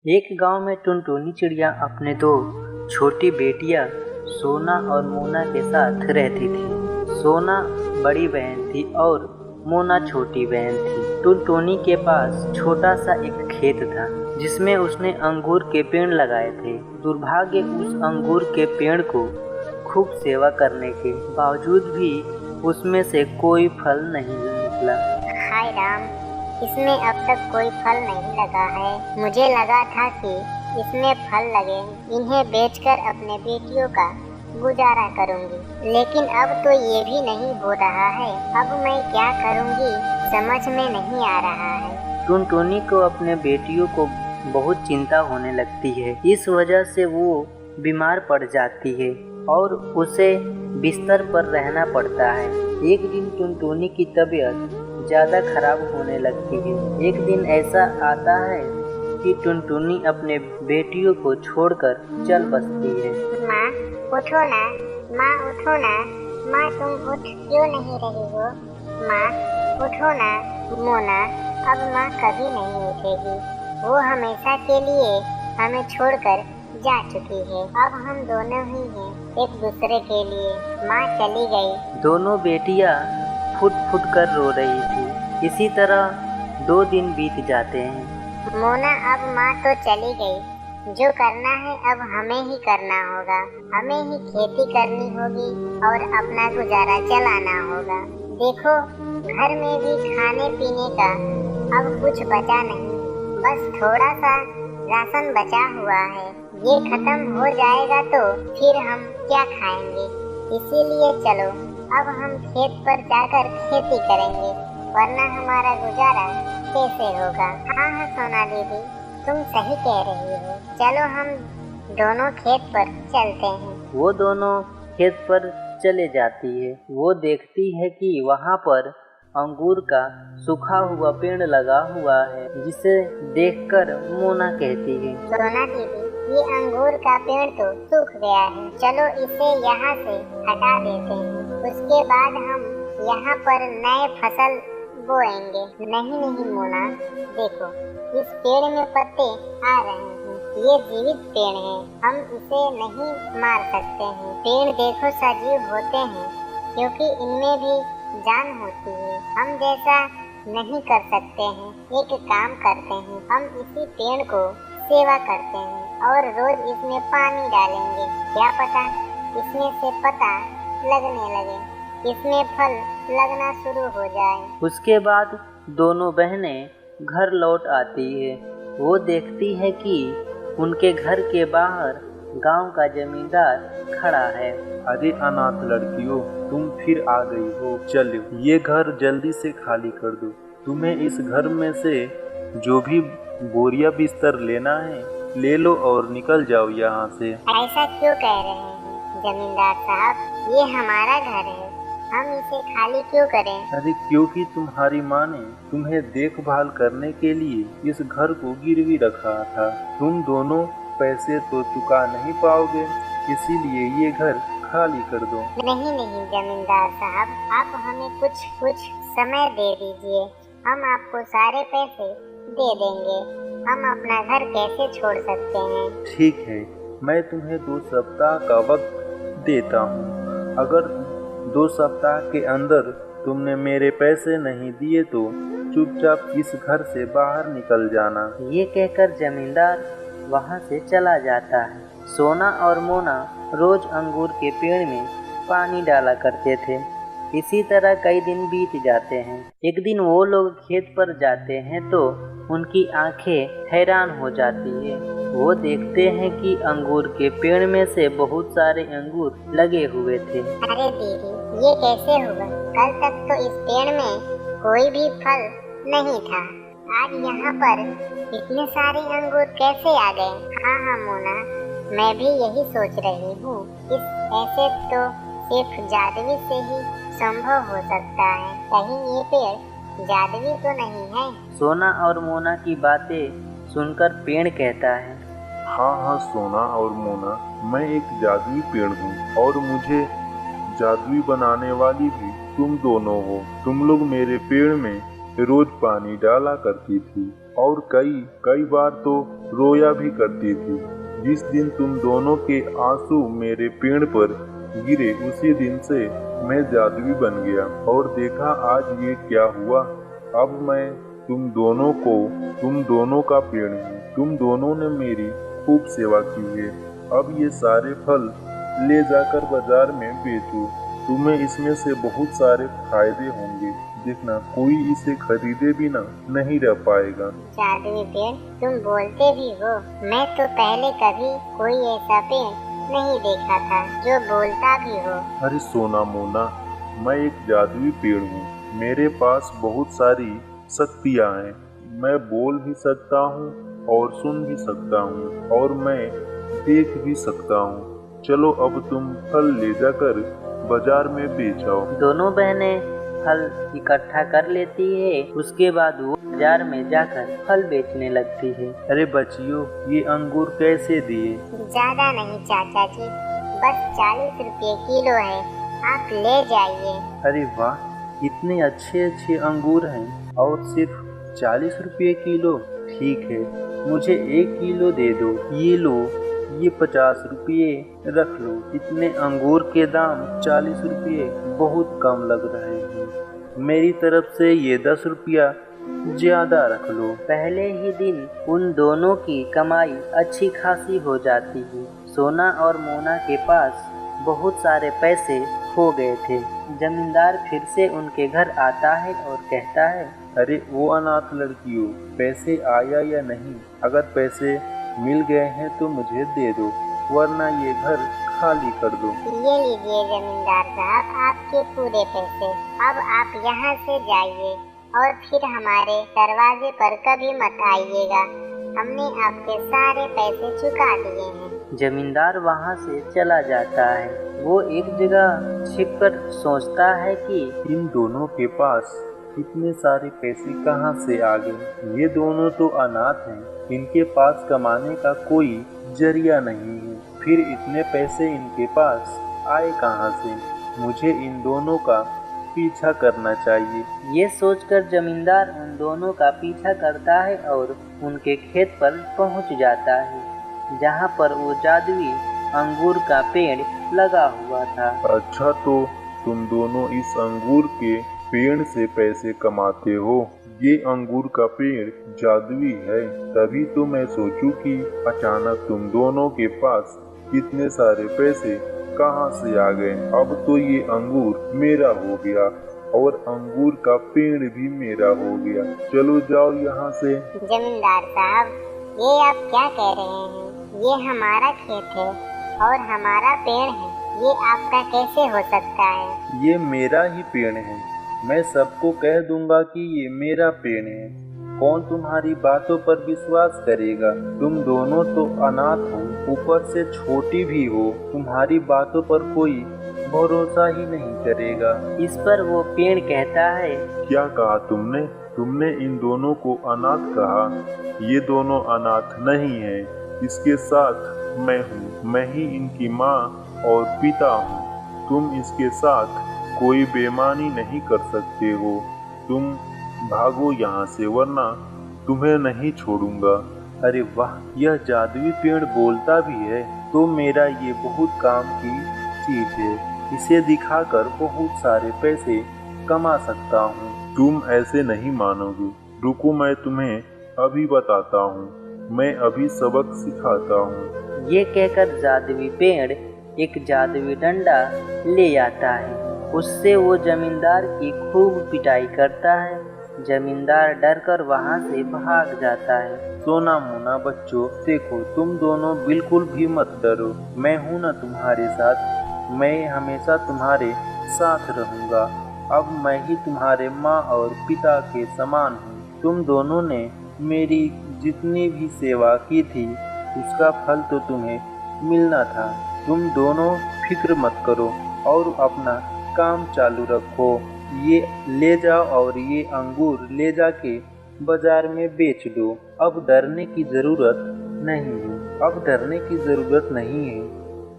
एक गांव में टुनटुनी चिड़िया अपने दो छोटी बेटियां सोना और मोना के साथ रहती थी। सोना बड़ी बहन थी और मोना छोटी बहन थी। टुनटुनी के पास छोटा सा एक खेत था जिसमें उसने अंगूर के पेड़ लगाए थे। दुर्भाग्य उस अंगूर के पेड़ को खूब सेवा करने के बावजूद भी उसमें से कोई फल नहीं निकला। हाय राम, इसमें अब तक कोई फल नहीं लगा है। मुझे लगा था कि इसमें फल लगे, इन्हें बेचकर अपने बेटियों का गुजारा करूंगी, लेकिन अब तो ये भी नहीं हो रहा है। अब मैं क्या करूंगी समझ में नहीं आ रहा है। टुनटुनी को अपने बेटियों को बहुत चिंता होने लगती है। इस वजह से वो बीमार पड़ जाती है और उसे बिस्तर पर रहना पड़ता है। एक दिन टुनटुनी की तबीयत ज़्यादा खराब होने लगती है। एक दिन ऐसा आता है कि टुनटुनी अपने बेटियों को छोड़कर चल बसती है। माँ उठो ना, माँ उठो ना, माँ तुम उठ क्यों नहीं रही हो? माँ उठो ना। मोना अब माँ कभी नहीं उठेगी, वो हमेशा के लिए हमें छोड़कर जा चुकी है। अब हम दोनों ही हैं एक दूसरे के लिए। माँ चली गई। दोनों बेटियां फुट फुट कर रो रही थी। इसी तरह 2 दिन बीत जाते हैं। मोना अब माँ तो चली गई, जो करना है अब हमें ही करना होगा। हमें ही खेती करनी होगी और अपना गुजारा चलाना होगा। देखो घर में भी खाने पीने का अब कुछ बचा नहीं, बस थोड़ा सा राशन बचा हुआ है। ये खत्म हो जाएगा तो फिर हम क्या खाएंगे? इसीलिए चलो अब हम खेत पर जाकर खेती करेंगे, वरना हमारा गुजारा कैसे होगा? हाँ सोना दीदी, तुम सही कह रही हो। चलो हम दोनों खेत पर चलते हैं। वो दोनों खेत पर चले जाती है। वो देखती है कि वहाँ पर अंगूर का सूखा हुआ पेड़ लगा हुआ है, जिसे देखकर मोना कहती है, सोना दीदी, ये अंगूर का पेड़ तो सूख गया है, चलो इसे यहाँ से हटा देते हैं। उसके बाद हम यहाँ पर नए फसल बोएंगे। नहीं नहीं मोना, देखो इस पेड़ में पत्ते आ रहे हैं, ये जीवित पेड़ है, हम इसे नहीं मार सकते हैं। पेड़ देखो सजीव होते हैं क्योंकि इनमें भी जान होती है। हम जैसा नहीं कर सकते हैं। एक काम करते हैं, हम इसी पेड़ को सेवा करते हैं और रोज इसमें पानी डालेंगे। क्या पता इसमें से पता लगने लगे, इसमें फल लगना शुरू हो जाए। उसके बाद दोनों बहनें घर लौट आती है। वो देखती है कि उनके घर के बाहर गांव का जमींदार खड़ा है। अरे अनाथ लड़कियों, तुम फिर आ गई हो। चलो ये घर जल्दी से खाली कर दो। तुम्हें इस घर में से जो भी बोरिया बिस्तर लेना है ले लो और निकल जाओ यहाँ से। ऐसा क्यों कह रहे हैं जमींदार साहब? ये हमारा घर है, हम इसे खाली क्यों करें? अरे क्योंकि तुम्हारी माँ ने तुम्हें देखभाल करने के लिए इस घर को गिरवी रखा था। तुम दोनों पैसे तो चुका नहीं पाओगे, इसीलिए ये घर खाली कर दो। नहीं नहीं जमींदार साहब, आप हमें कुछ समय दे दीजिए, हम आपको सारे पैसे दे देंगे। हम अपना घर कैसे छोड़ सकते हैं? ठीक है, मैं तुम्हें 2 सप्ताह का वक्त देता हूँ। अगर 2 सप्ताह के अंदर तुमने मेरे पैसे नहीं दिए तो चुपचाप इस घर से बाहर निकल जाना। ये कहकर जमींदार वहाँ से चला जाता है। सोना और मोना रोज अंगूर के पेड़ में पानी डाला करते थे। इसी तरह कई दिन बीत जाते हैं। एक दिन वो लोग खेत पर जाते हैं तो उनकी आंखें हैरान हो जाती है। वो देखते हैं कि अंगूर के पेड़ में से बहुत सारे अंगूर लगे हुए थे। अरे दीदी, ये कैसे हुआ? कल तक तो इस पेड़ में कोई भी फल नहीं था, आज यहाँ पर इतने सारे अंगूर कैसे आ गए? हाँ मोना, मैं भी यही सोच रही हूँ। इस ऐसे तो सिर्फ जादुई से ही संभव हो सकता है। कहीं ये पेड़ जादुई तो नहीं है? सोना और मोना की बातें सुनकर पेड़ कहता है, हाँ सोना और मोना, मैं एक जादुई पेड़ हूँ और मुझे जादुई बनाने वाली भी तुम दोनों हो। तुम लोग मेरे पेड़ में रोज पानी डाला करती थी और कई कई बार तो रोया भी करती थी। जिस दिन तुम दोनों के आंसू मेरे पेड़ पर गिरे उसी दिन से मैं जादुई बन गया और देखा आज ये क्या हुआ। अब मैं तुम दोनों का पेड़ हूँ। तुम दोनों ने मेरी खूब सेवा की है। अब ये सारे फल ले जाकर बाजार में बेचो। तुम्हें इसमें से बहुत सारे फायदे होंगे। देखना कोई इसे खरीदे बिना नहीं रह पाएगा। जादुई पेड़, तुम बोलते भी हो। मैं तो पहले कभी कोई ऐसा पेड़ नहीं देखा था जो बोलता भी हो। अरे सोना मोना, मैं एक जादुई पेड़ हूँ। मेरे पास बहुत सारी शक्तियाँ हैं। मैं बोल भी सकता हूँ और सुन भी सकता हूँ और मैं देख भी सकता हूँ। चलो अब तुम फल ले जाकर बाजार में बेचो। दोनों बहनें फल इकट्ठा कर लेती है। उसके बाद वो बाजार में जाकर फल बेचने लगती है। अरे बच्चियों, ये अंगूर कैसे दिए? ज्यादा नहीं चाचा जी, बस 40 रुपए किलो है, आप ले जाइए। अरे वाह, इतने अच्छे अच्छे अंगूर हैं और सिर्फ 40 रुपये किलो। ठीक है, मुझे 1 किलो दे दो। ये लो, ये 50 रुपये रख लो। इतने अंगूर के दाम 40 रुपये बहुत कम लग रहे हैं। मेरी तरफ से ये 10 रुपया ज्यादा रख लो। पहले ही दिन उन दोनों की कमाई अच्छी खासी हो जाती है। सोना और मोना के पास बहुत सारे पैसे हो गए थे। जमींदार फिर से उनके घर आता है और कहता है, अरे वो अनाथ लड़कियों, पैसे आया या नहीं? अगर पैसे मिल गए हैं तो मुझे दे दो, वरना ये घर खाली कर दो। ये लीजिए जमींदार साहब, आपके पूरे पैसे। अब आप यहाँ से जाइए और फिर हमारे दरवाजे पर कभी मत आइएगा। हमने आपके सारे पैसे चुका दिए हैं। जमींदार वहाँ से चला जाता है। वो एक जगह छिपकर सोचता है कि इन दोनों के पास इतने सारे पैसे कहाँ से आ गए? ये दोनों तो अनाथ हैं, इनके पास कमाने का कोई जरिया नहीं है। फिर इतने पैसे इनके पास आए कहाँ से? मुझे इन दोनों का पीछा करना चाहिए। ये सोचकर जमींदार उन दोनों का पीछा करता है और उनके खेत पर पहुँच जाता है, जहाँ पर वो जादुई अंगूर का पेड़ लगा हुआ था। अच्छा, तो तुम दोनों इस अंगूर के पेड़ से पैसे कमाते हो। ये अंगूर का पेड़ जादुई है, तभी तो मैं सोचूं कि अचानक तुम दोनों के पास इतने सारे पैसे कहाँ से आ गए। अब तो ये अंगूर मेरा हो गया और अंगूर का पेड़ भी मेरा हो गया। चलो जाओ यहाँ से। जमींदार साहब, ये आप क्या कह रहे हैं? ये हमारा खेत है और हमारा पेड़ है, ये आपका कैसे हो सकता है? ये मेरा ही पेड़ है। मैं सबको कह दूंगा कि ये मेरा पेड़ है। कौन तुम्हारी बातों पर विश्वास करेगा? तुम दोनों तो अनाथ हो, ऊपर से छोटी भी हो। तुम्हारी बातों पर कोई भरोसा ही नहीं करेगा। इस पर वो पेड़ कहता है, क्या कहा तुमने? तुमने इन दोनों को अनाथ कहा। ये दोनों अनाथ नहीं हैं। इसके साथ मैं हूँ। मैं ही इनकी माँ और पिता हूँ। तुम इसके साथ कोई बेईमानी नहीं कर सकते हो। तुम भागो यहाँ से, वरना तुम्हें नहीं छोड़ूंगा। अरे वाह, यह जादुई पेड़ बोलता भी है, तो मेरा ये बहुत काम की चीज है। इसे दिखाकर बहुत सारे पैसे कमा सकता हूँ। तुम ऐसे नहीं मानोगे। रुको, मैं तुम्हें अभी बताता हूँ। मैं अभी सबक सिखाता हूँ। ये कहकर जादुई पेड़ एक जादुई डंडा ले आता है। उससे वो जमींदार की खूब पिटाई करता है। जमींदार डरकर वहाँ से भाग जाता है। सोना मोना बच्चों, देखो तुम दोनों बिल्कुल भी मत डरो। मैं हूँ ना तुम्हारे साथ। मैं हमेशा तुम्हारे साथ रहूँगा। अब मैं ही तुम्हारे माँ और पिता के समान हूँ। तुम दोनों ने मेरी जितनी भी सेवा की थी उसका फल तो तुम्हें मिलना था। तुम दोनों फिक्र मत करो और अपना काम चालू रखो। ये ले जाओ और ये अंगूर ले जाके बाजार में बेच दो। अब डरने की ज़रूरत नहीं है। अब डरने की ज़रूरत नहीं है।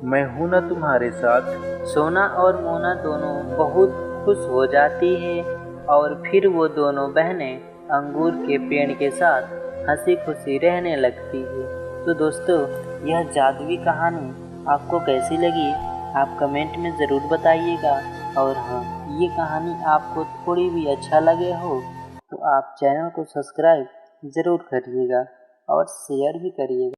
मैं हूँ ना तुम्हारे साथ। सोना और मोना दोनों बहुत खुश हो जाती है और फिर वो दोनों बहनें अंगूर के पेड़ के साथ हंसी खुशी रहने लगती है। तो दोस्तों, यह जादुई कहानी आपको कैसी लगी आप कमेंट में ज़रूर बताइएगा। और हाँ, ये कहानी आपको थोड़ी भी अच्छा लगे हो तो आप चैनल को सब्सक्राइब ज़रूर करिएगा और शेयर भी करिएगा।